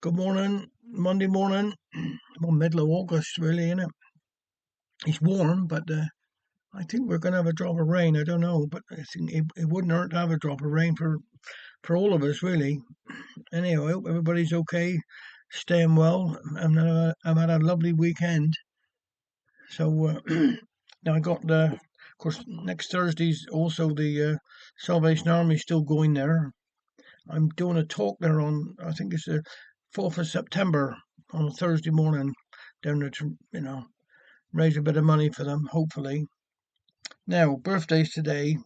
Good morning, Monday morning. Well, middle of August, really, isn't it? It's warm, but I think we're going to have a drop of rain. I don't know, but I think it wouldn't hurt to have a drop of rain for all of us, really. Anyway, I hope everybody's okay, staying well. I've had a lovely weekend. So now I got of course, next Thursday's also the Salvation Army still going there. I'm doing a talk there on, I think it's the 4th of September on a Thursday morning down there to, raise a bit of money for them, hopefully. Now, birthdays today.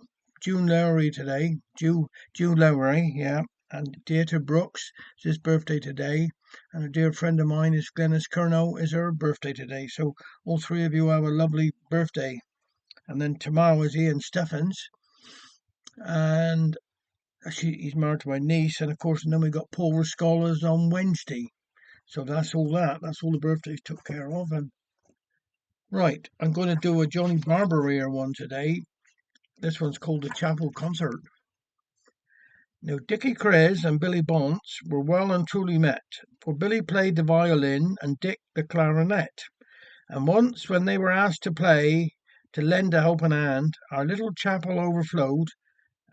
June Lowry today. June Lowry, yeah. And Deirdre Brooks, it's his birthday today. And a dear friend of mine is Glenys Curnow, is her birthday today. So all three of you have a lovely birthday. And then tomorrow is Ian Steffens. And he's married to my niece. And of course, and then we got Paul Rascola's on Wednesday. So that's all that. That's all the birthdays took care of. And right, I'm going to do a Johnny Barber one today. This one's called the Chapel Concert. Now, Dickie Cres and Billy Bonds were well and truly met, for Billy played the violin and Dick the clarinet. And once, when they were asked to lend a helping hand, our little chapel overflowed,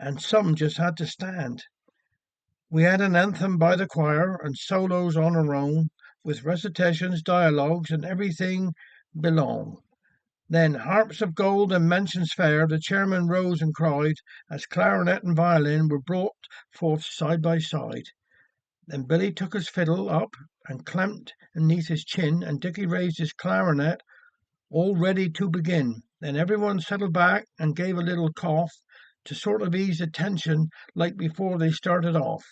and some just had to stand. We had an anthem by the choir and solos on our own, with recitations, dialogues, and everything belong. Then, harps of gold and mansions fair, the chairman rose and cried, as clarinet and violin were brought forth side by side. Then Billy took his fiddle up and clamped beneath his chin, and Dickie raised his clarinet, all ready to begin. Then everyone settled back and gave a little cough to sort of ease the tension like before they started off.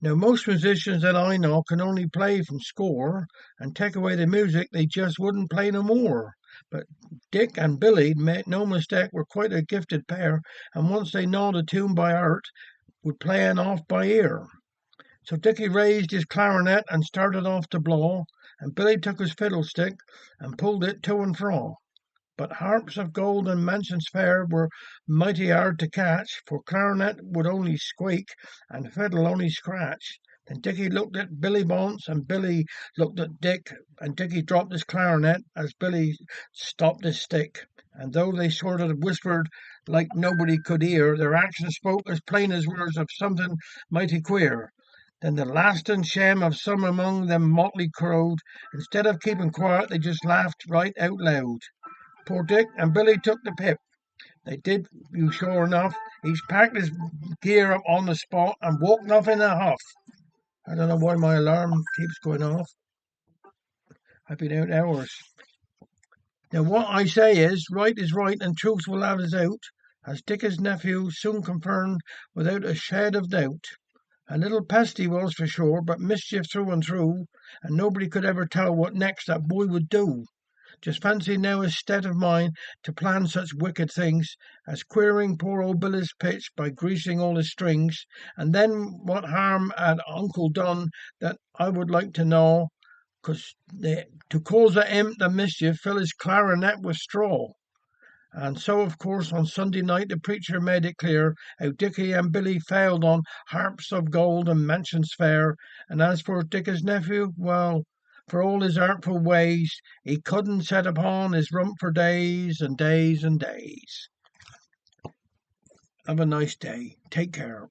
Now, most musicians that I know can only play from score, and take away the music, they just wouldn't play no more. But Dick and Billy, made no mistake, were quite a gifted pair, and once they gnawed a tune by heart, would play an off by ear. So Dickie raised his clarinet and started off to blow, and Billy took his fiddlestick and pulled it to and fro. But harps of gold and mansions fair were mighty hard to catch, for clarinet would only squeak and fiddle only scratch. Then Dickie looked at Billy Bonds, and Billy looked at Dick, and Dickie dropped his clarinet as Billy stopped his stick. And though they sort of whispered like nobody could hear, their actions spoke as plain as words of something mighty queer. Then the lasting shame of some among them motley crowed. Instead of keeping quiet, they just laughed right out loud. Poor Dick and Billy took the pip. They did, you sure enough. Each packed his gear up on the spot and walked off in a huff. I don't know why my alarm keeps going off. I've been out hours. Now, what I say is right and truth will have us out, as Dick's nephew soon confirmed without a shade of doubt. A little pest he was for sure, but mischief through and through, and nobody could ever tell what next that boy would do. Just fancy now his state of mind to plan such wicked things as queering poor old Billy's pitch by greasing all his strings, and then what harm had Uncle done that I would like to know, 'cause to cause the imp the mischief fill his clarinet with straw. And so, of course, on Sunday night the preacher made it clear how Dickie and Billy failed on harps of gold and mansions fair, and as for Dick's nephew, well, for all his artful ways, he couldn't set upon his rump for days and days and days. Have a nice day. Take care.